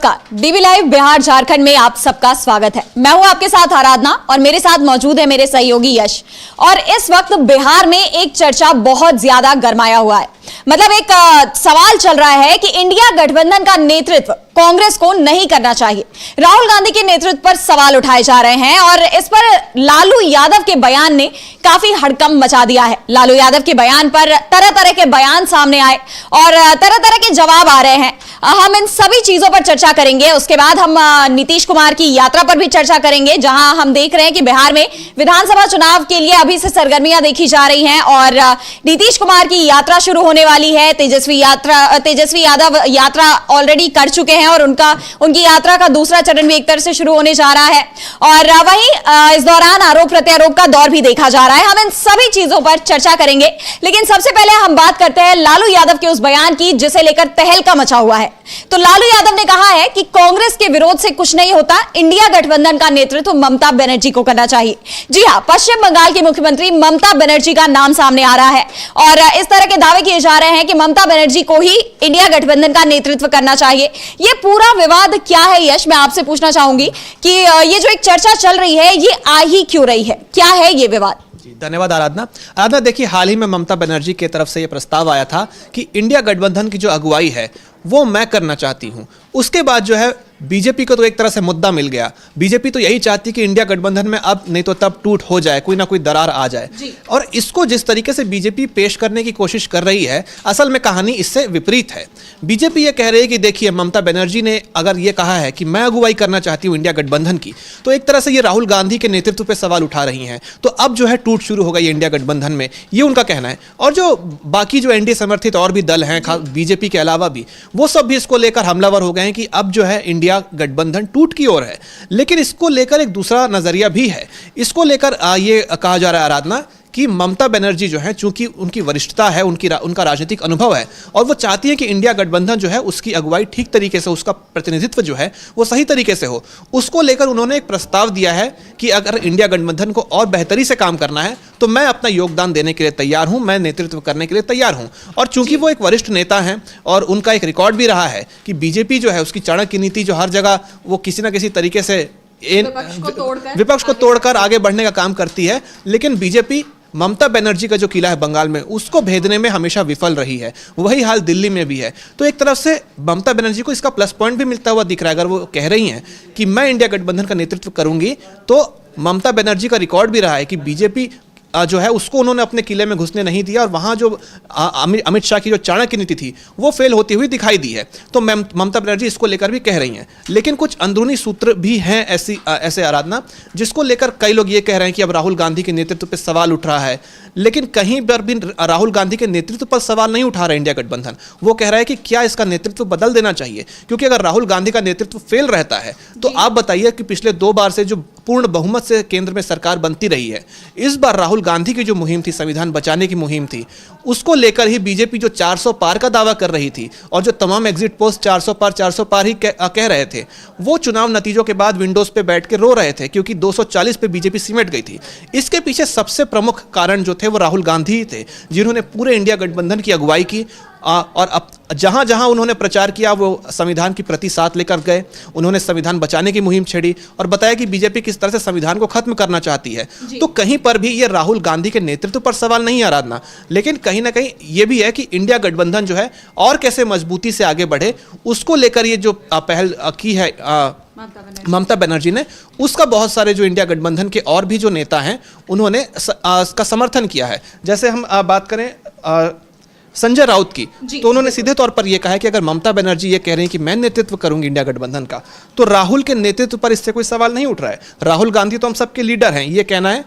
नमस्कार, dB live Bihar Jharkhand में आप सबका स्वागत है। मैं हूं आपके साथ आराधना और मेरे साथ मौजूद है मेरे सहयोगी यश। और इस वक्त बिहार में एक चर्चा बहुत ज्यादा गरमाया हुआ है। मतलब एक सवाल चल रहा है कि इंडिया गठबंधन का नेतृत्व कांग्रेस को नहीं करना चाहिए। राहुल गांधी के नेतृत्व पर सवाल उठाए जा रहे हैं और इस पर लालू यादव के बयान ने काफी हड़कंप मचा दिया है। लालू यादव के बयान पर तरह तरह के बयान सामने आए और तरह तरह के जवाब आ रहे हैं। हम इन सभी चीजों पर चर्चा करेंगे। उसके बाद हम नीतीश कुमार की यात्रा पर भी चर्चा करेंगे, जहां हम देख रहे हैं कि बिहार में विधानसभा चुनाव के लिए अभी से सरगर्मियां देखी जा रही हैं और नीतीश कुमार की यात्रा शुरू होने वाली है। तेजस्वी यादव यात्रा ऑलरेडी कर चुके हैं और उनकी यात्रा का दूसरा चरण भी एक तरह से शुरू होने जा रहा है। और वहीं इस दौरान आरोप प्रत्यारोप का दौर भी देखा जा रहा है। हम इन सभी चीजों पर चर्चा करेंगे, लेकिन सबसे पहले हम बात करते हैं लालू यादव के उस बयान की जिसे लेकर तहलका मचा हुआ है। तो लालू यादव ने कहा है कि कांग्रेस के विरोध से कुछ नहीं होता, इंडिया गठबंधन का नेतृत्व ममता बनर्जी को करना चाहिए। जी हां, पश्चिम बंगाल की मुख्यमंत्री ममता बनर्जी का नाम सामने आ रहा है और इस तरह के दावे किए जा रहे हैं कि ममता बनर्जी को ही इंडिया गठबंधन का नेतृत्व करना चाहिए। ये पूरा विवाद क्या है यश, मैं आपसे पूछना चाहूंगी कि ये जो एक चर्चा चल रही है ये आ ही क्यों रही है, क्या है ये विवाद? धन्यवाद आराधना। देखिए, हाल ही में ममता बनर्जी की तरफ से यह प्रस्ताव आया था कि इंडिया गठबंधन की जो अगुवाई है वो मैं करना चाहती हूं। उसके बाद जो है बीजेपी को तो एक तरह से मुद्दा मिल गया। बीजेपी तो यही चाहती कि इंडिया गठबंधन में अब नहीं तो तब टूट हो जाए, कोई ना कोई दरार आ जाए। और इसको जिस तरीके से बीजेपी पेश करने की कोशिश कर रही है, असल में कहानी इससे विपरीत है। बीजेपी ये कह रही है कि देखिए, ममता बनर्जी ने अगर ये कहा है कि मैं अगुवाई करना चाहती हूँ इंडिया गठबंधन की, तो एक तरह से ये राहुल गांधी के नेतृत्व पर सवाल उठा रही हैं। तो अब जो है टूट शुरू हो गई इंडिया गठबंधन में, ये उनका कहना है। और जो बाकी जो एनडीए समर्थित और भी दल हैं बीजेपी के अलावा भी, वो सब भी इसको लेकर हमलावर हो गए हैं कि अब जो है इंडिया गठबंधन टूट की ओर है। लेकिन इसको लेकर एक दूसरा नजरिया भी है। इसको लेकर ये कहा जा रहा है आराधना कि ममता बनर्जी जो है, चूंकि उनकी वरिष्ठता है, उनका राजनीतिक अनुभव है और वो चाहती है कि इंडिया गठबंधन जो है उसकी अगुवाई ठीक तरीके से, उसका प्रतिनिधित्व जो है वो सही तरीके से हो। उसको लेकर उन्होंने एक प्रस्ताव दिया है कि अगर इंडिया गठबंधन को और बेहतरी से काम करना है तो मैं अपना योगदान देने के लिए तैयार हूं, मैं नेतृत्व करने के लिए तैयार हूं। और चूंकि वो एक वरिष्ठ नेता हैं और उनका एक रिकॉर्ड भी रहा है कि बीजेपी जो है उसकी चाणक्य नीति जो हर जगह वो किसी ना किसी तरीके से विपक्ष को तोड़कर आगे बढ़ने का काम करती है, लेकिन बीजेपी ममता बनर्जी का जो किला है बंगाल में उसको भेदने में हमेशा विफल रही है। वही हाल दिल्ली में भी है। तो एक तरफ से ममता बनर्जी को इसका प्लस पॉइंट भी मिलता हुआ दिख रहा है। अगर वो कह रही हैं कि मैं इंडिया गठबंधन का नेतृत्व करूंगी, तो ममता बनर्जी का रिकॉर्ड भी रहा है कि बीजेपी जो है उसको उन्होंने अपने किले में घुसने नहीं दिया और वहां जो अमित शाह की जो चाणक्य नीति थी वो फेल होती हुई दिखाई दी है। तो ममता बनर्जी इसको लेकर भी कह रही हैं। लेकिन कुछ अंदरूनी सूत्र भी हैं ऐसे आराधना, जिसको लेकर कई लोग ये कह रहे हैं कि अब राहुल गांधी के नेतृत्व पर सवाल उठ रहा है। लेकिन कहीं पर भी राहुल गांधी के नेतृत्व पर सवाल नहीं उठा रहा है इंडिया गठबंधन। वो कह रहा है कि क्या इसका नेतृत्व बदल देना चाहिए, क्योंकि अगर राहुल गांधी का नेतृत्व फेल रहता है तो आप बताइए कि पिछले 2 बार से जो पूर्ण बहुमत से केंद्र में सरकार बनती रही है, इस बार राहुल गांधी की जो मुहिम थी, संविधान बचाने की मुहिम थी, उसको लेकर ही बीजेपी जो 400 पार का दावा कर रही थी और जो तमाम एग्जिट पोस्ट 400 पार ही कह रहे थे, वो चुनाव नतीजों के बाद विंडोज पे बैठ के रो रहे थे, क्योंकि 240 पे बीजेपी सिमट गई थी। इसके पीछे सबसे प्रमुख कारण जो थे वो राहुल गांधी ही थे, जिन्होंने पूरे इंडिया गठबंधन की अगुवाई की। और अब जहां जहां उन्होंने प्रचार किया वो संविधान की प्रति साथ लेकर गए। उन्होंने संविधान बचाने की मुहिम छेड़ी और बताया कि बीजेपी किस तरह से संविधान को खत्म करना चाहती है। तो कहीं पर भी ये राहुल गांधी के नेतृत्व पर सवाल नहीं आराधना, लेकिन कहीं ना कहीं ये भी है कि इंडिया गठबंधन जो है और कैसे मजबूती से आगे बढ़े, उसको लेकर ये जो पहल की है ममता बनर्जी ने, उसका बहुत सारे जो इंडिया गठबंधन के और भी जो नेता हैं उन्होंने इसका समर्थन किया है। जैसे हम बात करें संजय राउत की, तो उन्होंने सीधे तौर पर यह कहा है कि अगर ममता बनर्जी ये कह रही हैं कि मैं नेतृत्व करूंगी इंडिया गठबंधन का, तो राहुल के नेतृत्व पर इससे कोई सवाल नहीं उठ रहा है। राहुल गांधी तो हम सबके लीडर हैं, ये कहना है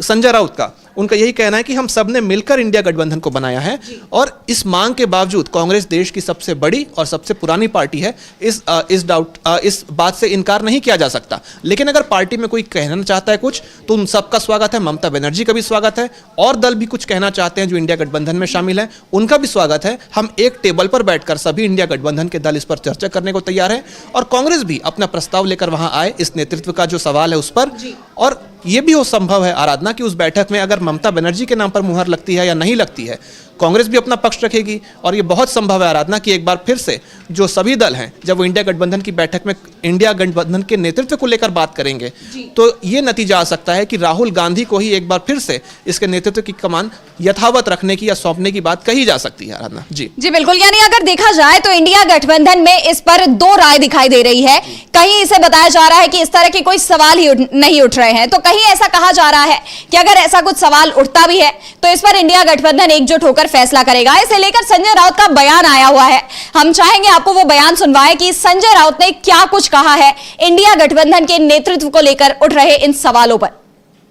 संजय राउत का। उनका यही कहना है कि हम सब ने मिलकर इंडिया गठबंधन को बनाया है और इस मांग के बावजूद कांग्रेस देश की सबसे बड़ी और सबसे पुरानी पार्टी है। इस बात से इनकार नहीं किया जा सकता। लेकिन अगर पार्टी में कोई कहना चाहता है कुछ, तो उन सबका स्वागत है, ममता बनर्जी का भी स्वागत है। और दल भी कुछ कहना चाहते हैं जो इंडिया गठबंधन में शामिल है, उनका भी स्वागत है। हम एक टेबल पर बैठकर सभी इंडिया गठबंधन के दल इस पर चर्चा करने को तैयार है और कांग्रेस भी अपना प्रस्ताव लेकर वहां आए इस नेतृत्व का जो सवाल है उस पर। और यह भी हो संभव है आराधना कि उस बैठक में अगर ममता बनर्जी के नाम पर मुहर लगती है या नहीं लगती है, कांग्रेस भी अपना पक्ष रखेगी और ये बहुत संभव है आराधना कि एक बार फिर से जो सभी दल हैं जब वो इंडिया गठबंधन की बैठक में इंडिया गठबंधन के नेतृत्व को लेकर बात करेंगे तो ये नतीजा आ सकता है कि राहुल गांधी को ही एक बार फिर से इसके नेतृत्व की कमान यथावत रखने की या सौंपने की बात कही जा सकती है आराधना। जी बिल्कुल, यानी अगर देखा जाए तो इंडिया गठबंधन में इस पर दो राय दिखाई दे रही है। कहीं इसे बताया जा रहा है कि इस तरह के कोई सवाल ही नहीं उठ रहे हैं, तो कहीं ऐसा कहा जा रहा है कि अगर ऐसा कुछ सवाल उठता भी है तो इस पर इंडिया गठबंधन एकजुट होकर फैसला करेगा। इसे लेकर संजय राउत का बयान आया हुआ है, हम चाहेंगे आपको वो बयान सुनवाएं कि संजय राउत ने क्या कुछ कहा है इंडिया गठबंधन के नेतृत्व को लेकर उठ रहे इन सवालों पर।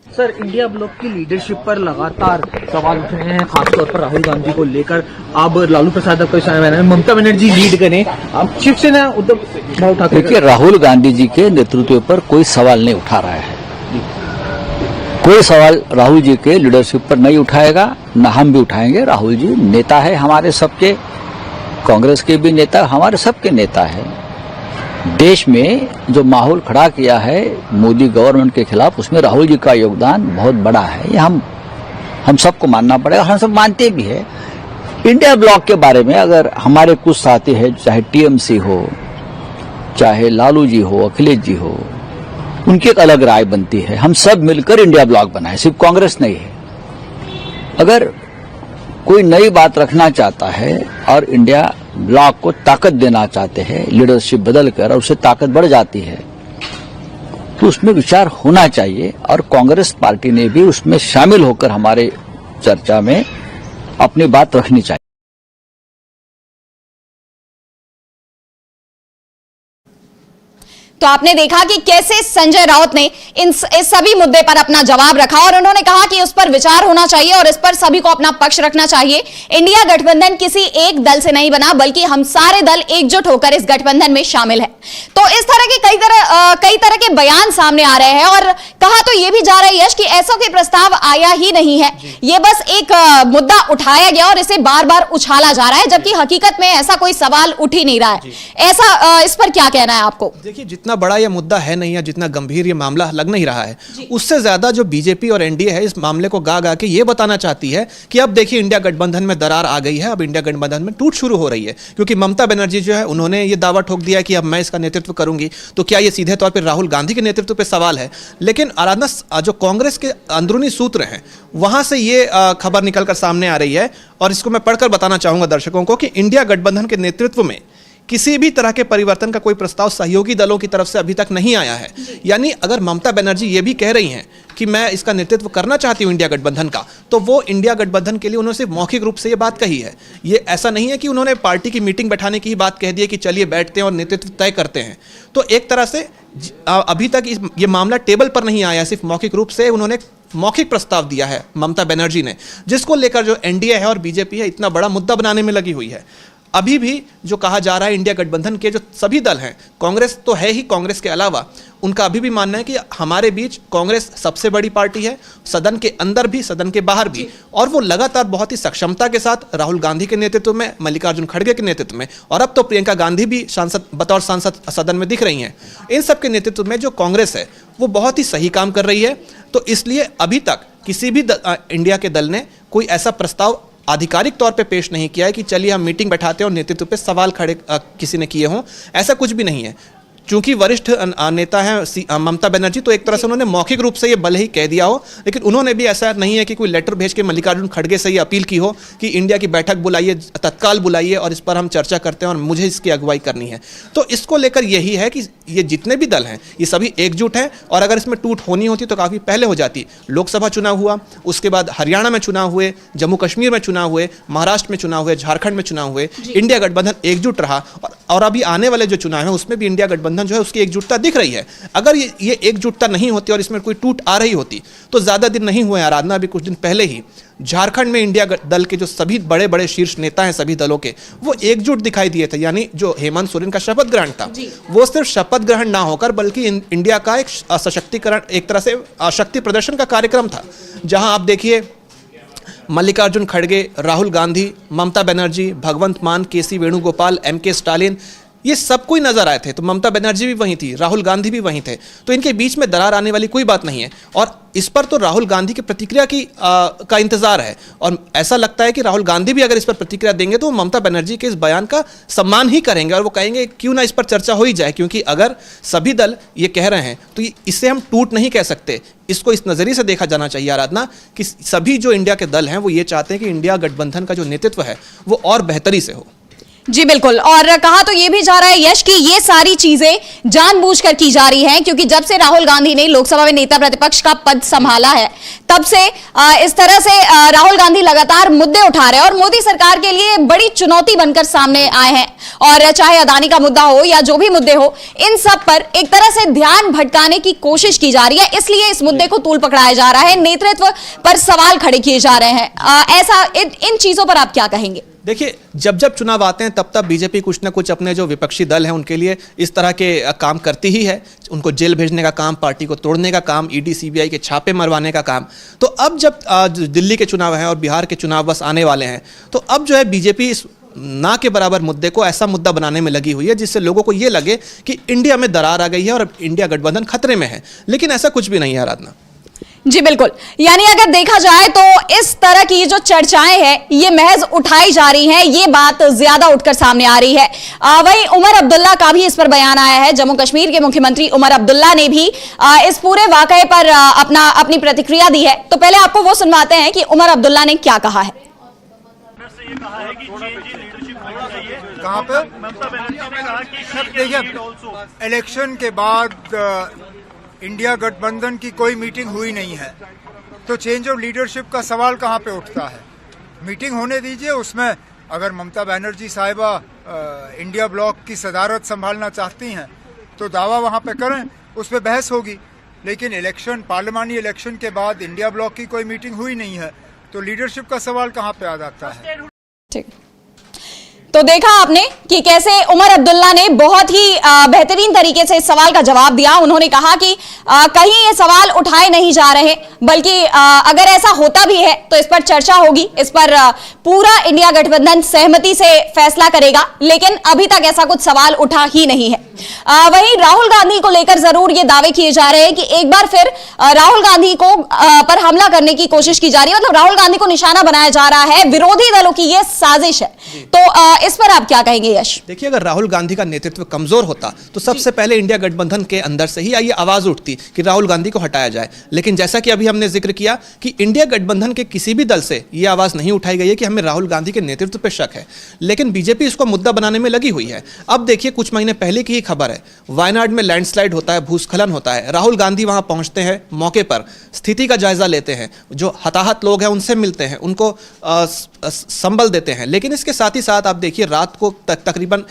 सर, इंडिया ब्लॉक की लीडरशिप पर लगातार सवाल उठ रहे हैं, खासतौर पर राहुल गांधी को लेकर। अब लालू प्रसाद ममता बनर्जी लीड करें, अब शिवसेना उद्धव ठाकरे। देखिए, राहुल गांधी जी के नेतृत्व पर कोई सवाल नहीं उठा रहा है, कोई सवाल राहुल जी के लीडरशिप पर नहीं उठाएगा, न हम भी उठाएंगे। राहुल जी नेता है हमारे सबके, कांग्रेस के भी नेता, हमारे सबके नेता है। देश में जो माहौल खड़ा किया है मोदी गवर्नमेंट के खिलाफ, उसमें राहुल जी का योगदान बहुत बड़ा है, ये हम सबको मानना पड़ेगा, हम सब मानते भी है। इंडिया ब्लॉक के बारे में अगर हमारे कुछ साथी हैं, चाहे टीएमसी हो, चाहे लालू जी हो, अखिलेश जी हो, उनकी एक अलग राय बनती है। हम सब मिलकर इंडिया ब्लॉक बनाए, सिर्फ कांग्रेस नहीं है। अगर कोई नई बात रखना चाहता है और इंडिया ब्लॉक को ताकत देना चाहते हैं, लीडरशिप बदलकर, और उससे ताकत बढ़ जाती है, तो उसमें विचार होना चाहिए। और कांग्रेस पार्टी ने भी उसमें शामिल होकर हमारे चर्चा में अपनी बात रखनी चाहिए। तो आपने देखा कि कैसे संजय राउत ने इस सभी मुद्दे पर अपना जवाब रखा और उन्होंने कहा कि उस पर विचार होना चाहिए और इस पर सभी को अपना पक्ष रखना चाहिए। इंडिया गठबंधन किसी एक दल से नहीं बना, बल्कि हम सारे दल एकजुट होकर इस गठबंधन में शामिल हैं। तो इस तरह के कई तरह के बयान सामने आ रहे हैं और कहा तो यह भी जा रहा है यश कि ऐसा कोई प्रस्ताव आया ही नहीं है, ये बस एक मुद्दा उठाया गया और इसे बार बार उछाला जा रहा है, जबकि हकीकत में ऐसा कोई सवाल उठ ही नहीं रहा है। ऐसा इस पर क्या कहना है आपको? देखिए, जितना बड़ा यह मुद्दा है नहीं, या जितना गंभीर ये मामला लग नहीं रहा है, उससे ज्यादा जो बीजेपी और एनडीए है इस मामले को गा गा के ये बताना चाहती है कि अब देखिए इंडिया गठबंधन में दरार आ गई है, अब इंडिया गठबंधन में टूट शुरू हो रही है। क्योंकि ममता बनर्जी जो है उन्होंने ये दावा ठोक दिया कि अब मैं इसका नेतृत्व करूंगी, तो क्या ये सीधे तौर पर राहुल गांधी के नेतृत्व पर सवाल है? लेकिन आराधना, जो कांग्रेस के अंदरूनी सूत्र हैं वहां से ये खबर निकलकर सामने आ रही है और इसको मैं पढ़कर बताना चाहूंगा दर्शकों को कि इंडिया गठबंधन के नेतृत्व में किसी भी तरह के परिवर्तन का कोई प्रस्ताव सहयोगी दलों की तरफ से अभी तक नहीं आया है। यानी अगर ममता बनर्जी ये भी कह रही हैं कि मैं इसका नेतृत्व करना चाहती हूं इंडिया गठबंधन का, तो वो इंडिया गठबंधन के लिए उन्होंने सिर्फ मौखिक रूप से ये बात कही है। ये ऐसा नहीं है कि उन्होंने पार्टी की मीटिंग बैठाने की ही बात कह दी है कि चलिए बैठते हैं और नेतृत्व तय करते हैं। तो एक तरह से अभी तक ये मामला टेबल पर नहीं आया, सिर्फ मौखिक रूप से उन्होंने मौखिक प्रस्ताव दिया है ममता बनर्जी ने, जिसको लेकर जो एनडीए है और बीजेपी है इतना बड़ा मुद्दा बनाने में लगी हुई है। अभी भी जो कहा जा रहा है इंडिया गठबंधन के जो सभी दल हैं, कांग्रेस तो है ही, कांग्रेस के अलावा उनका अभी भी मानना है कि हमारे बीच कांग्रेस सबसे बड़ी पार्टी है, सदन के अंदर भी सदन के बाहर भी, और वो लगातार बहुत ही सक्षमता के साथ राहुल गांधी के नेतृत्व में, मल्लिकार्जुन खड़गे के नेतृत्व में, और अब तो प्रियंका गांधी भी बतौर सांसद सदन में दिख रही हैं, इन सब के नेतृत्व में जो कांग्रेस है वो बहुत ही सही काम कर रही है। तो इसलिए अभी तक किसी भी इंडिया के दल ने कोई ऐसा प्रस्ताव आधिकारिक तौर पे पेश नहीं किया है कि चलिए हम मीटिंग बैठाते हैं और नेतृत्व पे सवाल खड़े किसी ने किए हों, ऐसा कुछ भी नहीं है। चूंकि वरिष्ठ नेता हैं ममता बनर्जी, तो एक तरह से उन्होंने मौखिक रूप से ये भले ही कह दिया हो, लेकिन उन्होंने भी ऐसा नहीं है कि कोई लेटर भेज के मल्लिकार्जुन खड़गे से ये अपील की हो कि इंडिया की बैठक बुलाइए, तत्काल बुलाइए और इस पर हम चर्चा करते हैं और मुझे इसकी अगुवाई करनी है। तो इसको लेकर यही है कि ये जितने भी दल हैं ये सभी एकजुट हैं, और अगर इसमें टूट होनी होती तो काफ़ी पहले हो जाती। लोकसभा चुनाव हुआ, उसके बाद हरियाणा में चुनाव हुए, जम्मू कश्मीर में चुनाव हुए, महाराष्ट्र में चुनाव हुए, झारखंड में चुनाव हुए, इंडिया गठबंधन एकजुट रहा, और अभी आने वाले जो चुनाव है उसमें भी इंडिया गठबंधन जो है उसकी एकजुटता दिख रही है। अगर ये एकजुटता नहीं होती और इसमें कोई टूट आ रही होती तो ज्यादा दिन नहीं हुए आराधना, अभी कुछ दिन पहले ही झारखंड में इंडिया दल के जो सभी बड़े बड़े शीर्ष नेता हैं सभी दलों के, वो एकजुट दिखाई दिए थे। यानी जो हेमंत सोरेन का शपथ ग्रहण था वो सिर्फ शपथ ग्रहण ना होकर बल्कि इंडिया का एक सशक्तिकरण, एक तरह से शक्ति प्रदर्शन का कार्यक्रम था, जहां आप देखिए मल्लिकार्जुन खड़गे, राहुल गांधी, ममता बनर्जी, भगवंत मान, केसी वेणुगोपाल, एमके स्टालिन, ये सब कोई नजर आए थे। तो ममता बनर्जी भी वहीं थी, राहुल गांधी भी वहीं थे, तो इनके बीच में दरार आने वाली कोई बात नहीं है। और इस पर तो राहुल गांधी की प्रतिक्रिया का इंतजार है, और ऐसा लगता है कि राहुल गांधी भी अगर इस पर प्रतिक्रिया देंगे तो वो ममता बनर्जी के इस बयान का सम्मान ही करेंगे, और वो कहेंगे क्यों ना इस पर चर्चा हो ही जाए, क्योंकि अगर सभी दल ये कह रहे हैं तो इससे हम टूट नहीं कह सकते। इसको इस नजरिए से देखा जाना चाहिए आराधना, कि सभी जो इंडिया के दल हैं वो ये चाहते हैं कि इंडिया गठबंधन का जो नेतृत्व है वो और बेहतरी से हो। जी बिल्कुल, और कहा तो ये भी जा रहा है यश कि ये सारी चीजें जानबूझकर की जा रही हैं, क्योंकि जब से राहुल गांधी ने लोकसभा में नेता प्रतिपक्ष का पद संभाला है तब से इस तरह से राहुल गांधी लगातार मुद्दे उठा रहे हैं और मोदी सरकार के लिए बड़ी चुनौती बनकर सामने आए हैं। और चाहे अदानी का मुद्दा हो या जो भी मुद्दे हो, इन सब पर एक तरह से ध्यान भटकाने की कोशिश की जा रही है, इसलिए इस मुद्दे को तूल पकड़ाया जा रहा है, नेतृत्व पर सवाल खड़े किए जा रहे हैं। ऐसा इन चीजों पर आप क्या कहेंगे? देखिए, जब जब चुनाव आते हैं तब तब बीजेपी कुछ ना कुछ अपने जो विपक्षी दल हैं उनके लिए इस तरह के काम करती ही है। उनको जेल भेजने का काम, पार्टी को तोड़ने का काम, ईडी सीबीआई के छापे मरवाने का काम। तो अब जब दिल्ली के चुनाव हैं और बिहार के चुनाव बस आने वाले हैं, तो अब जो है बीजेपी इस ना के बराबर मुद्दे को ऐसा मुद्दा बनाने में लगी हुई है जिससे लोगों को ये लगे कि इंडिया में दरार आ गई है और इंडिया गठबंधन खतरे में है। लेकिन ऐसा कुछ भी नहीं है आराधना। जी बिल्कुल, यानी अगर देखा जाए तो इस तरह की जो चर्चाएं हैं ये महज उठाई जा रही हैं, ये बात ज्यादा उठकर सामने आ रही है। वहीं उमर अब्दुल्ला का भी इस पर बयान आया है। जम्मू कश्मीर के मुख्यमंत्री उमर अब्दुल्ला ने भी इस पूरे वाकये पर अपनी प्रतिक्रिया दी है। तो पहले आपको वो सुनवाते हैं कि उमर अब्दुल्ला ने क्या कहा है। कहाँ पे? देखिए, इलेक्शन के बाद इंडिया गठबंधन की कोई मीटिंग हुई नहीं है, तो चेंज ऑफ लीडरशिप का सवाल कहाँ पे उठता है? मीटिंग होने दीजिए, उसमें अगर ममता बनर्जी साहिबा इंडिया ब्लॉक की सदारत संभालना चाहती हैं तो दावा वहाँ पे करें, उस पर बहस होगी। लेकिन इलेक्शन, पार्लियामानी इलेक्शन के बाद इंडिया ब्लॉक की कोई मीटिंग हुई नहीं है, तो लीडरशिप का सवाल कहाँ पे आ जाता है? ठीक, तो देखा आपने कि कैसे उमर अब्दुल्ला ने बहुत ही बेहतरीन तरीके से इस सवाल का जवाब दिया। उन्होंने कहा कि कहीं ये सवाल उठाए नहीं जा रहे, बल्कि अगर ऐसा होता भी है तो इस पर चर्चा होगी, इस पर पूरा इंडिया गठबंधन सहमति से फैसला करेगा, लेकिन अभी तक ऐसा कुछ सवाल उठा ही नहीं है। वहीं राहुल गांधी को लेकर जरूर ये दावे किए जा रहे हैं कि एक बार फिर राहुल गांधी को पर हमला करने की कोशिश की जा रही है, मतलब राहुल गांधी को निशाना बनाया जा रहा है, विरोधी दलों की ये साजिश है। तो इस पर आप क्या कहेंगे यश? देखिए, अगर राहुल गांधी का नेतृत्व कमजोर होता तो सबसे पहले इंडिया गठबंधन के अंदर से ही ये आवाज उठती कि राहुल गांधी को हटाया जाए। लेकिन जैसा कि अभी हमने जिक्र किया कि इंडिया गठबंधन के किसी भी दल से ये आवाज नहीं उठाई गई है कि हमें राहुल गांधी के नेतृत्व पर शक है, लेकिन बीजेपी इसको मुद्दा बनाने में लगी हुई है। अब देखिए, कुछ महीने पहले की ही खबर है, वायनाड में लैंडस्लाइड होता है, भूस्खलन होता है, राहुल गांधी वहां पहुंचते हैं, मौके पर स्थिति का जायजा लेते हैं, जो हताहत लोग हैं उनसे मिलते हैं, उनको संबल देते हैं। लेकिन इसके साथ ही साथ आप देखिए, रात को तकरीबन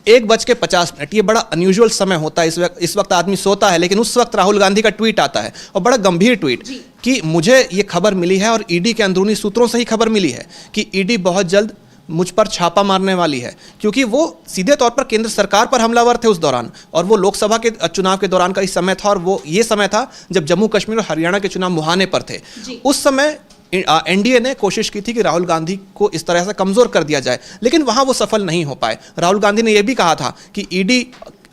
1:50, ये बड़ा अनयूजुअल समय होता है। इस वक्त आदमी सोता है, लेकिन उस वक्त राहुल गांधी का ट्वीट आता है, और बड़ा गंभीर ट्वीट कि मुझे ये खबर मिली है और ईडी के अंदरूनी सूत्रों से ही खबर मिली है कि ईडी बहुत जल्द मुझ पर छापा मारने वाली है, क्योंकि वो सीधे तौर पर केंद्र सरकार पर हमलावर थे उस दौरान, और वो लोकसभा के चुनाव के दौरान का ही समय था, और वो ये समय था जब जम्मू कश्मीर और हरियाणा के चुनाव मुहाने पर थे। उस समय एनडीए ने कोशिश की थी कि राहुल गांधी को इस तरह से कमजोर कर दिया जाए, लेकिन वहां वो सफल नहीं हो पाए। राहुल गांधी ने यह भी कहा था कि ईडी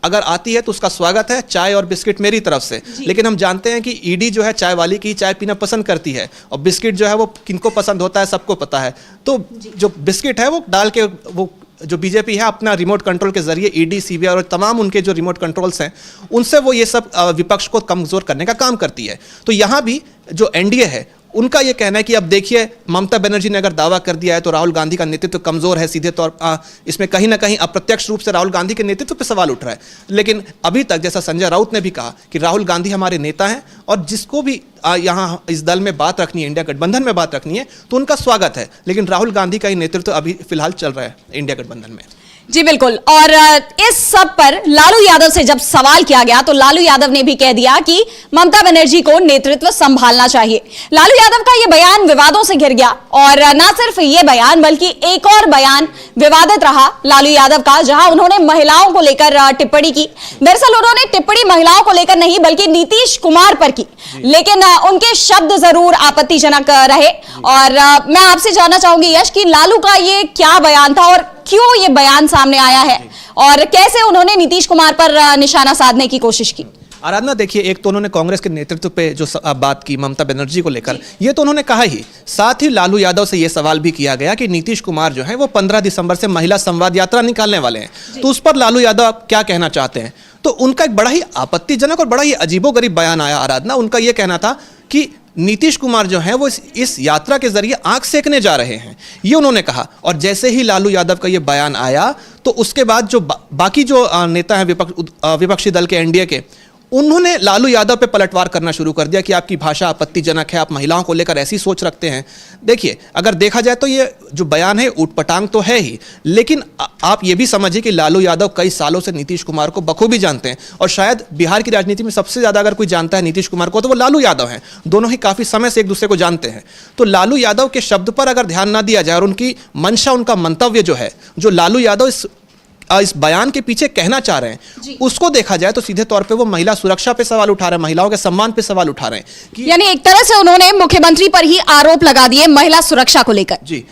अगर आती है तो उसका स्वागत है, चाय और बिस्किट मेरी तरफ से। लेकिन हम जानते हैं कि ईडी जो है चाय वाली की चाय पीना पसंद करती है, और बिस्किट जो है वो किनको पसंद होता है सबको पता है। तो जो बिस्किट है वो डाल के, वो जो बीजेपी है अपना रिमोट कंट्रोल के जरिए ईडी सीबीआई और तमाम उनके जो रिमोट कंट्रोल्स हैं उनसे वो ये सब विपक्ष को कमजोर करने का काम करती है। तो यहाँ भी जो एनडीए है उनका ये कहना है कि अब देखिए, ममता बनर्जी ने अगर दावा कर दिया है तो राहुल गांधी का नेतृत्व कमजोर है, सीधे तौर इसमें कहीं ना कहीं अप्रत्यक्ष रूप से राहुल गांधी के नेतृत्व पर सवाल उठ रहा है। लेकिन अभी तक, जैसा संजय राउत ने भी कहा कि राहुल गांधी हमारे नेता हैं, और जिसको भी यहाँ इस दल में बात रखनी है, इंडिया गठबंधन में बात रखनी है, तो उनका स्वागत है। लेकिन राहुल गांधी का ही नेतृत्व अभी फिलहाल चल रहा है इंडिया गठबंधन में। जी बिल्कुल, और इस सब पर लालू यादव से जब सवाल किया गया तो लालू यादव ने भी कह दिया कि ममता बनर्जी को नेतृत्व संभालना चाहिए। लालू यादव का यह बयान विवादों से घिर गया, और ना सिर्फ यह बयान बल्कि एक और बयान विवादित रहा लालू यादव का, जहां उन्होंने महिलाओं को लेकर टिप्पणी की। दरअसल उन्होंने टिप्पणी महिलाओं को लेकर नहीं बल्कि नीतीश कुमार पर की, लेकिन उनके शब्द जरूर आपत्तिजनक रहे। और मैं आपसे जानना चाहूंगी यश कि लालू का ये क्या बयान था और क्यों ये बयान सामने आया है, और कैसे उन्होंने नीतीश कुमार पर निशाना साधने की कोशिश की। आराधना देखिए, एक तो उन्होंने कांग्रेस के नेतृत्व पे जो बात की ममता बनर्जी को लेकर, ये तो उन्होंने कहा ही। साथ ही लालू यादव से ये सवाल भी किया गया कि नीतीश कुमार जो है वो 15 दिसंबर से महिला संवाद यात्रा निकालने वाले हैं, तो उस पर लालू यादव क्या कहना चाहते हैं। तो उनका एक बड़ा ही आपत्तिजनक और बड़ा ही अजीबोगरीब बयान आया आराधना। उनका यह कहना था कि नीतीश कुमार जो हैं वो इस यात्रा के जरिए आंख सेकने जा रहे हैं, ये उन्होंने कहा। और जैसे ही लालू यादव का ये बयान आया तो उसके बाद जो बाकी जो नेता हैं विपक्षी दल के एनडीए के, उन्होंने लालू यादव पे पलटवार करना शुरू कर दिया कि आपकी भाषा आपत्तिजनक है, आप महिलाओं को लेकर ऐसी सोच रखते हैं। देखिए, अगर देखा जाए तो ये जो बयान है ऊटपटांग तो है ही, लेकिन आप ये भी समझिए कि लालू यादव कई सालों से नीतीश कुमार को बखूबी जानते हैं, और शायद बिहार की राजनीति में सबसे ज्यादा अगर कोई जानता है नीतीश कुमार को तो वो लालू यादव हैं। दोनों ही काफी समय से एक दूसरे को जानते हैं। तो लालू यादव के शब्द पर अगर ध्यान ना दिया जाए और उनकी मंशा, उनका मंतव्य जो है, जो लालू यादव इस बयान के पीछे कहना चाह रहे हैं, उसको देखा जाए तो सीधे तौर पे वो महिला सुरक्षा पे सवाल उठा रहे हैं, महिलाओं के सम्मान पे सवाल उठा रहे हैं कि यानी एक तरह से उन्होंने मुख्यमंत्री पर ही आरोप लगा दिए महिला सुरक्षा को लेकर। जी,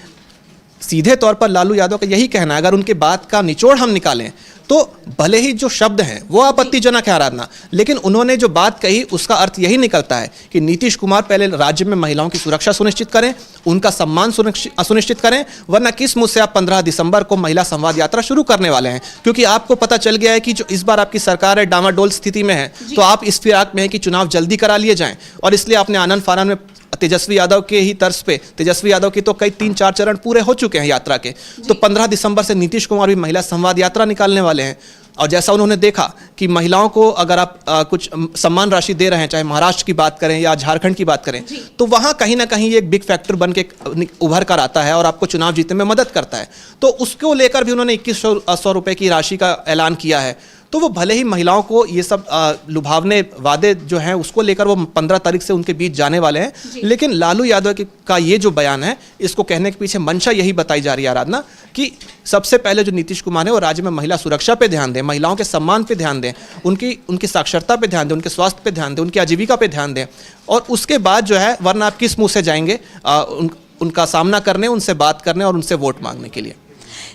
सीधे तौर पर लालू यादव का यही कहना है। अगर उनके बात का निचोड़ हम निकालें तो भले ही जो शब्द हैं वो आपत्तिजनक है आराधना, लेकिन उन्होंने जो बात कही उसका अर्थ यही निकलता है कि नीतीश कुमार पहले राज्य में महिलाओं की सुरक्षा सुनिश्चित करें, उनका सम्मान सुनिश्चित करें, वरना किस मुझसे आप 15 दिसंबर को महिला संवाद यात्रा शुरू करने वाले हैं। क्योंकि आपको पता चल गया है कि जो इस बार आपकी सरकार है डामाडोल स्थिति में है, तो आप इस फिराक में है कि चुनाव जल्दी करा लिए जाएं, और इसलिए आपने आनंद फानन में तेजस्वी यादव के ही तर्ज पे, तेजस्वी यादव की तो कई 3-4 चरण पूरे हो चुके हैं यात्रा के, तो 15 दिसंबर से नीतीश कुमार भी महिला संवाद यात्रा निकालने वाले हैं। और जैसा उन्होंने देखा कि महिलाओं को अगर आप कुछ सम्मान राशि दे रहे हैं, चाहे महाराष्ट्र की बात करें या झारखंड की बात करें, तो वहां कहीं ना कहीं ये एक बिग फैक्टर बन के उभर कर आता है और आपको चुनाव जीतने में मदद करता है। तो उसको लेकर भी उन्होंने 2100 रुपए की राशि का ऐलान किया है। तो वो भले ही महिलाओं को ये सब लुभावने वादे जो हैं उसको लेकर वो 15 तारीख से उनके बीच जाने वाले हैं, लेकिन लालू यादव का ये जो बयान है, इसको कहने के पीछे मंशा यही बताई जा रही है आराधना कि सबसे पहले जो नीतीश कुमार है वो राज्य में महिला सुरक्षा पे ध्यान दें, महिलाओं के सम्मान पे ध्यान दें, उनकी साक्षरता पे ध्यान दें, उनके स्वास्थ्य पे ध्यान दें, उनकी आजीविका पे ध्यान दें, और उसके बाद जो है, वरना आप किस मुंह से जाएंगे उनका सामना करने, उनसे बात करने और उनसे वोट मांगने के लिए।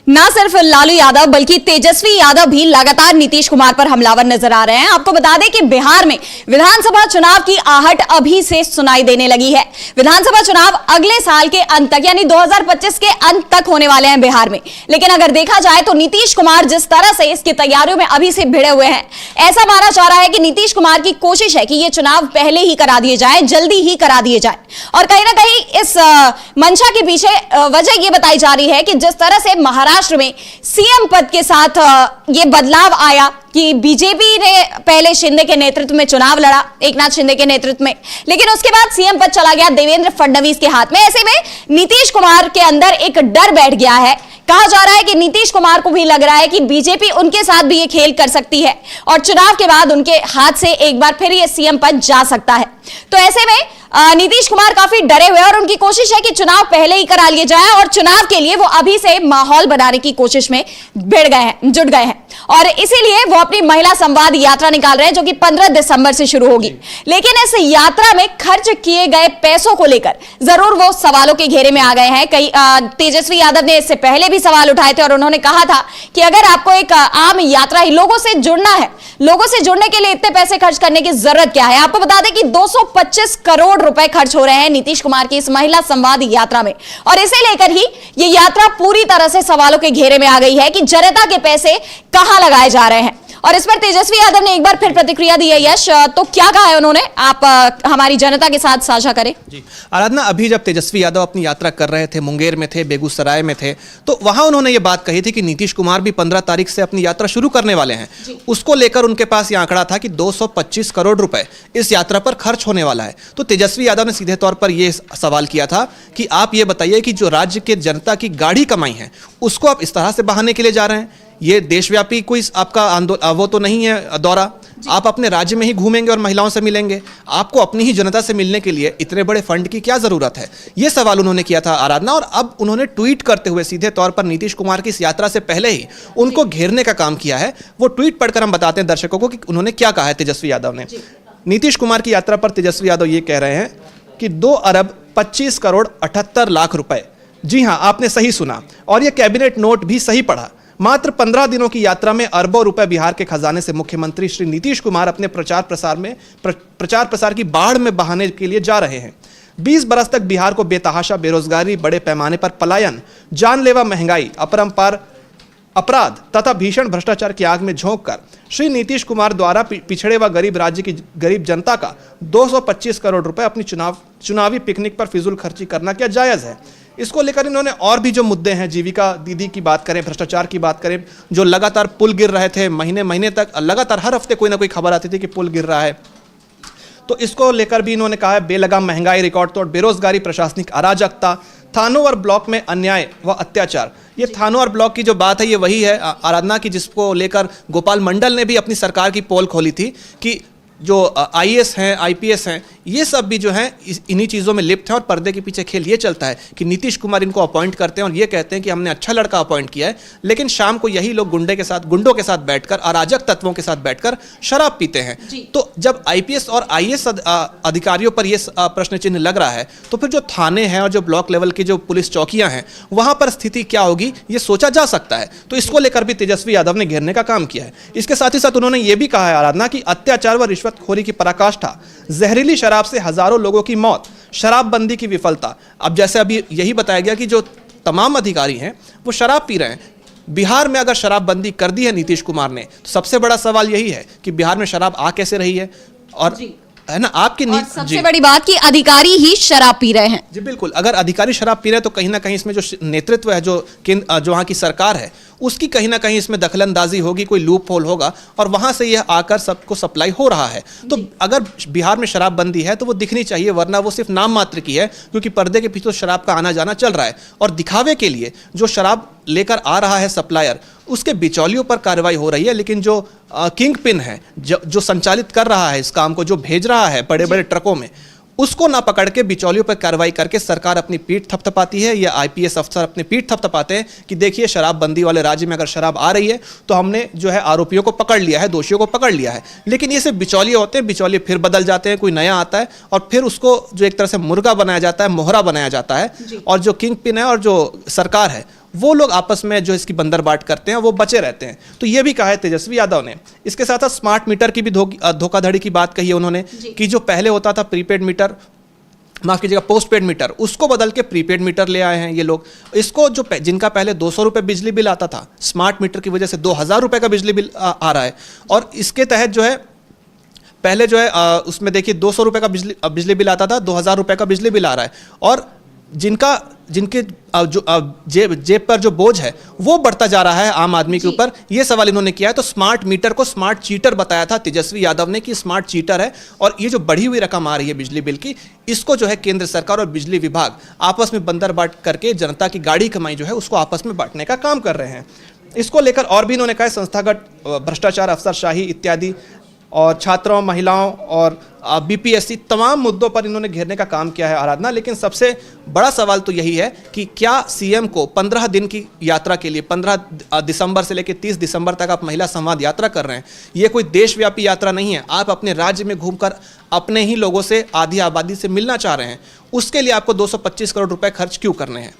ना सिर्फ लालू यादव बल्कि तेजस्वी यादव भी लगातार नीतीश कुमार पर हमलावर नजर आ रहे हैं। आपको बता दें कि बिहार में विधानसभा चुनाव की आहट अभी से सुनाई देने लगी है। विधानसभा चुनाव अगले साल के अंत तक यानी 2025 के अंत तक होने वाले हैं बिहार में, लेकिन अगर देखा जाए तो नीतीश कुमार जिस तरह से इसकी तैयारियों में अभी से भिड़े हुए हैं, ऐसा माना जा रहा है कि नीतीश कुमार की कोशिश है कि ये चुनाव पहले ही करा दिए जाए, जल्दी ही करा दिए जाए। और कहीं ना कहीं इस मंशा के पीछे वजह यह बताई जा रही है कि जिस तरह से महाराष्ट्र में सीएम पद के साथ ये बदलाव आया कि बीजेपी ने पहले शिंदे के नेतृत्व में चुनाव लड़ा, एकनाथ शिंदे के नेतृत्व में, लेकिन उसके बाद सीएम पद चला गया देवेंद्र फडणवीस के हाथ में। ऐसे में नीतीश कुमार के अंदर एक डर बैठ गया है। कहा जा रहा है कि नीतीश कुमार को भी लग रहा है कि बीजेपी उनके साथ भी ये खेल कर सकती है और चुनाव के बाद उनके हाथ से एक बार फिर ये सीएम पद जा सकता है। तो ऐसे में नीतीश कुमार काफी डरे हुए और उनकी कोशिश है कि चुनाव पहले ही करा लिए जाए और चुनाव के लिए वो अभी से माहौल बनाने की कोशिश में जुट गए हैं और इसीलिए वो अपनी महिला संवाद यात्रा निकाल रहे हैं जो कि 15 दिसंबर से शुरू होगी। लेकिन इस यात्रा में खर्च किए गए पैसों को लेकर जरूर वो सवालों के घेरे में आ गए हैं। कई तेजस्वी यादव ने इससे पहले भी सवाल उठाए थे और उन्होंने कहा था कि अगर आपको एक आम यात्रा ही लोगों से जुड़ना है, लोगों से जुड़ने के लिए इतने पैसे खर्च करने की जरूरत क्या है। आपको बता दें कि 225 करोड़ रुपए खर्च हो रहे हैं नीतीश कुमार की इस महिला संवाद यात्रा में और इसे लेकर ही ये यात्रा पूरी तरह से सवालों के घेरे में आ गई है कि जनता के पैसे कहां लगाए जा रहे हैं। और इस पर तेजस्वी यादव ने एक बार फिर प्रतिक्रिया दी है। यश, तो क्या कहा है उन्होंने, आप हमारी जनता के साथ साझा करें। जी आराधना, अभी जब तेजस्वी यादव अपनी यात्रा कर रहे थे, मुंगेर में थे, बेगूसराय में थे, तो वहां उन्होंने ये बात कही थी कि नीतीश कुमार भी 15 तारीख से अपनी यात्रा शुरू करने वाले हैं। उसको लेकर उनके पास यह आंकड़ा था कि 225 करोड़ रुपए इस यात्रा पर खर्च होने वाला है। तो तेजस्वी यादव ने सीधे तौर पर यह सवाल किया था कि आप ये बताइए कि जो राज्य के जनता की गाढ़ी कमाई है उसको आप इस तरह से बहाने के लिए जा रहे हैं। ये देशव्यापी कोई आपका वो तो नहीं है दौरा, आप अपने राज्य में ही घूमेंगे और महिलाओं से मिलेंगे, आपको अपनी ही जनता से मिलने के लिए इतने बड़े फंड की क्या जरूरत है। ये सवाल उन्होंने किया था आराधना। और अब उन्होंने ट्वीट करते हुए सीधे तौर पर नीतीश कुमार की इस यात्रा से पहले ही उनको घेरने का काम किया है। वो ट्वीट पढ़कर हम बताते हैं दर्शकों को कि उन्होंने क्या कहा है तेजस्वी यादव ने। नीतीश कुमार की यात्रा पर तेजस्वी यादव ये कह रहे हैं कि 2 अरब 25 करोड़ 78 लाख रुपए। जी हां, आपने सही सुना और यह कैबिनेट नोट भी सही पढ़ा। मात्र 15 दिनों की यात्रा में अरबों रुपए बिहार के खजाने से मुख्यमंत्री श्री नीतीश कुमार अपने प्रचार प्रसार की बाढ़ में बहाने के लिए जा रहे हैं। 20 बरस तक बिहार को बेतहाशा बेरोजगारी, बड़े पैमाने पर पलायन, जानलेवा महंगाई, अपरंपार अपराध तथा भीषण भ्रष्टाचार की आग में झोंककर श्री नीतीश कुमार द्वारा पिछड़े व गरीब राज्य की गरीब जनता का 225 करोड़ रुपए अपनी चुनावी पिकनिक पर फिजूल खर्ची करना क्या जायज है? इसको लेकर इन्होंने और भी जो मुद्दे हैं, जीविका दीदी की बात करें, भ्रष्टाचार की बात करें, जो लगातार पुल गिर रहे थे, महीने महीने तक लगातार हर हफ्ते कोई ना कोई खबर आती थी कि पुल गिर रहा है, तो इसको लेकर भी इन्होंने कहा है बेलगाम महंगाई, रिकॉर्ड तोड़ बेरोजगारी, प्रशासनिक अराजकता, थानों और ब्लॉक में अन्याय व अत्याचार। ये थानों और ब्लॉक की जो बात है ये वही है आराधना की, जिसको लेकर गोपाल मंडल ने भी अपनी सरकार की पोल खोली थी कि जो आईएएस हैं, आईपीएस हैं, ये सब भी जो हैं इन्हीं चीज़ों में लिप्त हैं और पर्दे के पीछे खेल ये चलता है कि नीतीश कुमार इनको अपॉइंट करते हैं और ये कहते हैं कि हमने अच्छा लड़का अपॉइंट किया है, लेकिन शाम को यही लोग गुंडों के साथ बैठकर, अराजक तत्वों के साथ बैठकर शराब पीते हैं। तो जब आईपीएस और आईएएस अधिकारियों पर ये प्रश्न चिन्ह लग रहा है, तो फिर जो थाने हैं और जो ब्लॉक लेवल की जो पुलिस चौकियां हैं, वहां पर स्थिति क्या होगी ये सोचा जा सकता है। तो इसको लेकर भी तेजस्वी यादव ने घेरने का काम किया है। इसके साथ ही साथ उन्होंने ये भी कहा है आराधना की अत्याचार व रिश्वतखोरी की पराकाष्ठा, जहरीली शराब से हजारों लोगों की मौत, शराबबंदी की विफलता। अब जैसे अभी यही बताया गया कि जो तमाम अधिकारी हैं वो शराब पी रहे हैं। बिहार में अगर शराबबंदी कर दी है नीतीश कुमार ने, तो सबसे बड़ा सवाल यही है कि बिहार में शराब आ कैसे रही है, और है ना आपकी और सबसे बड़ी बात कि अधिकारी ही शराब पी रहे हैं। जी बिल्कुल, अगर अधिकारी शराब पी रहे हैं तो कहीं ना कहीं इसमें जो नेतृत्व है, जो वहाँ की सरकार है, उसकी कहीं ना कहीं इसमें दखलंदाजी होगी, कोई लूप होल होगा और वहां से यह आकर सबको सप्लाई हो रहा है। तो अगर बिहार में शराबबंदी है तो वो दिखनी चाहिए, वरना वो सिर्फ नाम मात्र की है, क्योंकि पर्दे के पीछे तो शराब का आना जाना चल रहा है। और दिखावे के लिए जो शराब लेकर आ रहा है सप्लायर, उसके बिचौलियों पर कार्रवाई हो रही है, लेकिन जो किंग पिन है, जो संचालित कर रहा है इस काम को, जो भेज रहा है बड़े बड़े ट्रकों में, उसको ना पकड़ के बिचौलियों पर कार्रवाई करके सरकार अपनी पीठ थपथपाती है, या आईपीएस अफसर अपनी पीठ थपथपाते हैं कि देखिए शराबबंदी वाले राज्य में अगर शराब आ रही है तो हमने जो है आरोपियों को पकड़ लिया है, दोषियों को पकड़ लिया है। लेकिन ये सिर्फ बिचौलिए होते हैं, बिचौलिए फिर बदल जाते हैं, कोई नया आता है और फिर उसको जो एक तरह से मुर्गा बनाया जाता है, मोहरा बनाया जाता है, और जो किंग पिन है और जो सरकार है वो लोग आपस में जो इसकी बंदरबाट करते हैं वो बचे रहते हैं। तो ये भी कहा है तेजस्वी यादव ने। इसके साथ साथ स्मार्ट मीटर की भी धोखाधड़ी की बात कही है उन्होंने कि जो पहले होता था प्रीपेड मीटर, माफ कीजिएगा पोस्टपेड मीटर, उसको बदल के प्रीपेड मीटर ले आए हैं ये लोग। इसको जो जिनका पहले 200 रुपये बिजली बिल आता था, स्मार्ट मीटर की वजह से 2000 रुपये का बिजली बिल आ रहा है। और इसके तहत जो है पहले जो है उसमें देखिए 200 रुपये का बिजली बिल आता था, 2000 रुपये का बिजली बिल आ रहा है। और जिनके जो जेब पर जो बोझ है वो बढ़ता जा रहा है आम आदमी के ऊपर, ये सवाल इन्होंने किया है। तो स्मार्ट मीटर को स्मार्ट चीटर बताया था तेजस्वी यादव ने कि स्मार्ट चीटर है, और ये जो बढ़ी हुई रकम आ रही है बिजली बिल की, इसको जो है केंद्र सरकार और बिजली विभाग आपस में बंदरबाट करके जनता की गाढ़ी कमाई जो है उसको आपस में बांटने का काम कर रहे हैं। इसको लेकर और भी इन्होंने कहा संस्थागत भ्रष्टाचार, अफसरशाही इत्यादि, और छात्रों, महिलाओं और बीपीएससी, तमाम मुद्दों पर इन्होंने घेरने का काम किया है आराधना। लेकिन सबसे बड़ा सवाल तो यही है कि क्या सीएम को 15 दिन की यात्रा के लिए 15 दिसंबर से लेकर 30 दिसंबर तक आप महिला संवाद यात्रा कर रहे हैं, ये कोई देशव्यापी यात्रा नहीं है। आप अपने राज्य में घूमकर अपने ही लोगों से, आधी आबादी से मिलना चाह रहे हैं, उसके लिए आपको 225 करोड़ रुपए खर्च क्यों करने हैं?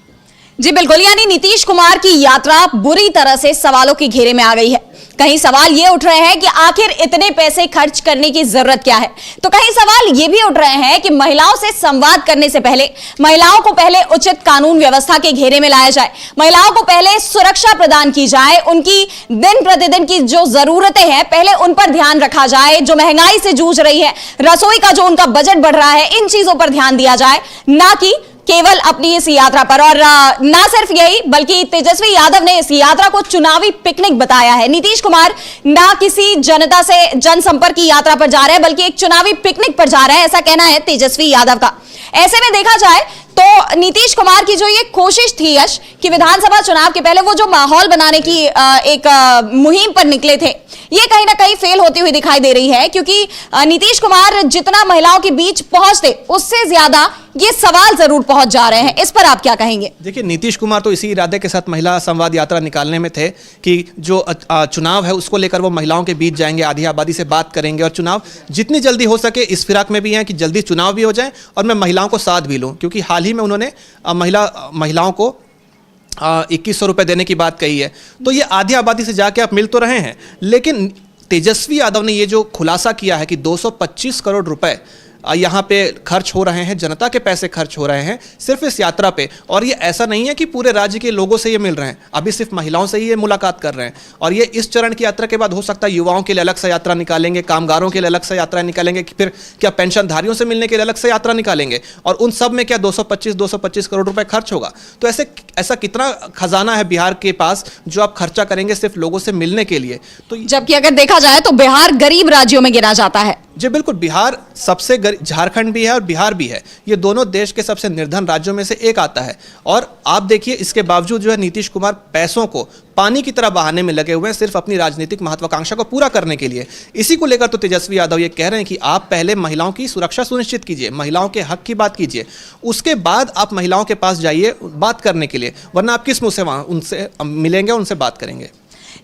जी बिल्कुल, यानी नीतीश कुमार की यात्रा बुरी तरह से सवालों के घेरे में आ गई है। कहीं सवाल ये उठ रहे हैं कि आखिर इतने पैसे खर्च करने की जरूरत क्या है, तो कहीं सवाल ये भी उठ रहे हैं कि महिलाओं से संवाद करने से पहले महिलाओं को पहले उचित कानून व्यवस्था के घेरे में लाया जाए, महिलाओं को पहले सुरक्षा प्रदान की जाए, उनकी दिन प्रतिदिन की जो जरूरतें हैं पहले उन पर ध्यान रखा जाए, जो महंगाई से जूझ रही है, रसोई का जो उनका बजट बढ़ रहा है, इन चीजों पर ध्यान दिया जाए, ना कि केवल अपनी इस यात्रा पर। और ना सिर्फ यही, बल्कि तेजस्वी यादव ने इस यात्रा को चुनावी पिकनिक बताया है। नीतीश कुमार ना किसी जनता से जनसंपर्क की यात्रा पर जा रहे हैं, बल्कि एक चुनावी पिकनिक पर जा रहे हैं, ऐसा कहना है तेजस्वी यादव का। ऐसे में देखा जाए तो नीतीश कुमार की जो ये कोशिश थी यश कि विधानसभा चुनाव के पहले वो जो माहौल बनाने की एक मुहिम पर निकले थे, ये कहीं ना कहीं फेल होती हुई दिखाई दे रही है, क्योंकि नीतीश कुमार जितना महिलाओं के बीच पहुंचते उससे ज्यादा ये सवाल जरूर पहुंच जा रहे हैं। इस पर आप क्या कहेंगे? देखिए, नीतीश कुमार तो इसी इरादे के साथ महिला संवाद यात्रा निकालने में थे कि जो चुनाव है उसको लेकर वो महिलाओं के बीच जाएंगे, आधी आबादी से बात करेंगे, और चुनाव जितनी जल्दी हो सके इस फिराक में भी हैं कि जल्दी चुनाव भी हो जाए और मैं महिलाओं को साथ भी लूं, क्योंकि हाल ही में उन्होंने महिलाओं को 2100 रुपए देने की बात कही है, तो ये आधी आबादी से जाके आप मिल तो रहे हैं, लेकिन तेजस्वी यादव ने ये जो खुलासा किया है कि 225 करोड़ रुपए यहाँ पे खर्च हो रहे हैं, जनता के पैसे खर्च हो रहे हैं सिर्फ इस यात्रा पे, और ये ऐसा नहीं है कि पूरे राज्य के लोगों से ये मिल रहे हैं, अभी सिर्फ महिलाओं से ही ये मुलाकात कर रहे हैं, और ये इस चरण की यात्रा के बाद हो सकता है युवाओं के लिए अलग से यात्रा निकालेंगे, कामगारों के लिए अलग से यात्रा निकालेंगे, कि फिर क्या पेंशनधारियों से मिलने के लिए अलग से यात्रा निकालेंगे, और उन सब में क्या 225 करोड़ रुपए खर्च होगा। तो ऐसा कितना खजाना है बिहार के पास जो आप खर्चा करेंगे सिर्फ लोगों से मिलने के लिए। तो जबकि अगर देखा जाए तो बिहार गरीब राज्यों में गिना जाता है। जी बिल्कुल, बिहार सबसे झारखंड भी है और बिहार भी है, ये दोनों देश के सबसे निर्धन राज्यों में से एक आता है। और आप देखिए, इसके बावजूद जो है नीतीश कुमार पैसों को पानी की तरह बहाने में लगे हुए हैं सिर्फ अपनी राजनीतिक महत्वाकांक्षा को पूरा करने के लिए। इसी को लेकर तो तेजस्वी यादव ये कह रहे हैं कि आप पहले महिलाओं की सुरक्षा सुनिश्चित कीजिए, महिलाओं के हक की बात कीजिए, उसके बाद आप महिलाओं के पास जाइए बात करने के लिए, वरना आप किस मुंह से वहां उनसे मिलेंगे, उनसे बात करेंगे।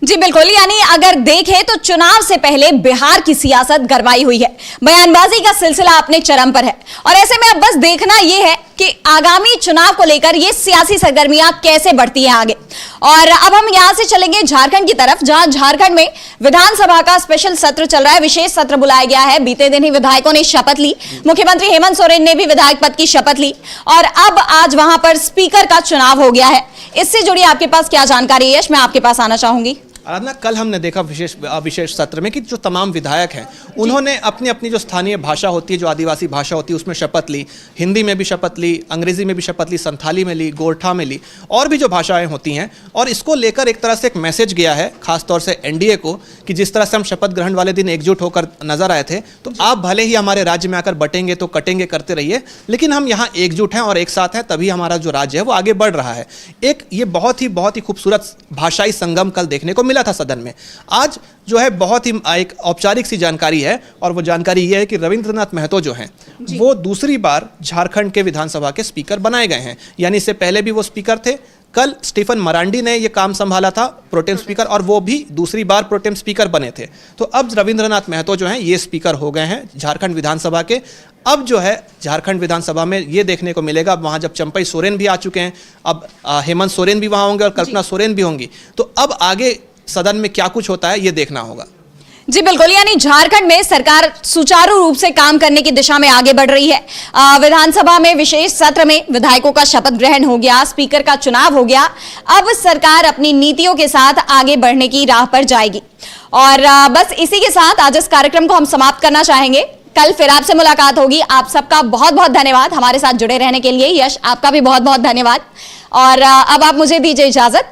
जी बिल्कुल, यानी अगर देखें तो चुनाव से पहले बिहार की सियासत गरमाई हुई है, बयानबाजी का सिलसिला अपने चरम पर है, और ऐसे में अब बस देखना यह है कि आगामी चुनाव को लेकर ये सियासी सरगर्मियां कैसे बढ़ती हैं आगे। और अब हम यहां से चलेंगे झारखंड की तरफ, जहां झारखंड में विधानसभा का स्पेशल सत्र चल रहा है, विशेष सत्र बुलाया गया है। बीते दिन ही विधायकों ने शपथ ली, मुख्यमंत्री हेमंत सोरेन ने भी विधायक पद की शपथ ली, और अब आज वहां पर स्पीकर का चुनाव हो गया है। इससे जुड़ी आपके पास क्या जानकारी है यश, मैं आपके पास आना चाहूंगी। आराधना, कल हमने देखा विशेष सत्र में कि जो तमाम विधायक हैं उन्होंने अपनी अपनी जो स्थानीय भाषा होती है, जो आदिवासी भाषा होती है, उसमें शपथ ली। हिंदी में भी शपथ ली, अंग्रेजी में भी शपथ ली, संथाली में ली, गोरठा में ली, और भी जो भाषाएं होती हैं। और इसको लेकर एक तरह से एक मैसेज गया है खासतौर से एनडीए को कि जिस तरह से हम शपथ ग्रहण वाले दिन एकजुट होकर नजर आए थे, तो आप भले ही हमारे राज्य में आकर बटेंगे तो कटेंगे करते रहिए, लेकिन हम यहाँ एकजुट हैं और एक साथ हैं, तभी हमारा जो राज्य है वो आगे बढ़ रहा है। एक ये बहुत ही खूबसूरत भाषाई संगम कल देखने को मिला था सदन में। आज जो है बहुत ही एक औपचारिक सी जानकारी है, और वो जानकारी ये है कि रविंद्रनाथ महतो जो हैं वो दूसरी बार झारखंड के विधानसभा के स्पीकर बनाए गए हैं। यानी इससे पहले भी वो स्पीकर थे, कल स्टीफन मरांडी ने ये काम संभाला था प्रोटेम स्पीकर, और वो भी दूसरी बार प्रोटेम स्पीकर बने थे। तो अब रविंद्रनाथ महतो जो हैं ये स्पीकर हो गए हैं झारखंड विधानसभा के। अब जो है झारखंड विधानसभा में ये देखने को मिलेगा, अब वहाँ जब चंपई सोरेन भी आ चुके हैं, अब हेमंत सोरेन भी वहाँ होंगे और कल्पना सोरेन भी होंगी, तो अब आगे सदन में क्या कुछ होता है ये देखना होगा। जी बिल्कुल, यानी झारखंड में सरकार सुचारू रूप से काम करने की दिशा में आगे बढ़ रही है। विधानसभा में विशेष सत्र में विधायकों का शपथ ग्रहण हो गया, स्पीकर का चुनाव हो गया, अब सरकार अपनी नीतियों के साथ आगे बढ़ने की राह पर जाएगी। और बस इसी के साथ आज इस कार्यक्रम को हम समाप्त करना चाहेंगे। कल फिर आपसे मुलाकात होगी। आप सबका बहुत बहुत धन्यवाद हमारे साथ जुड़े रहने के लिए। यश, आपका भी बहुत बहुत धन्यवाद। और अब आप मुझे दीजिए इजाजत।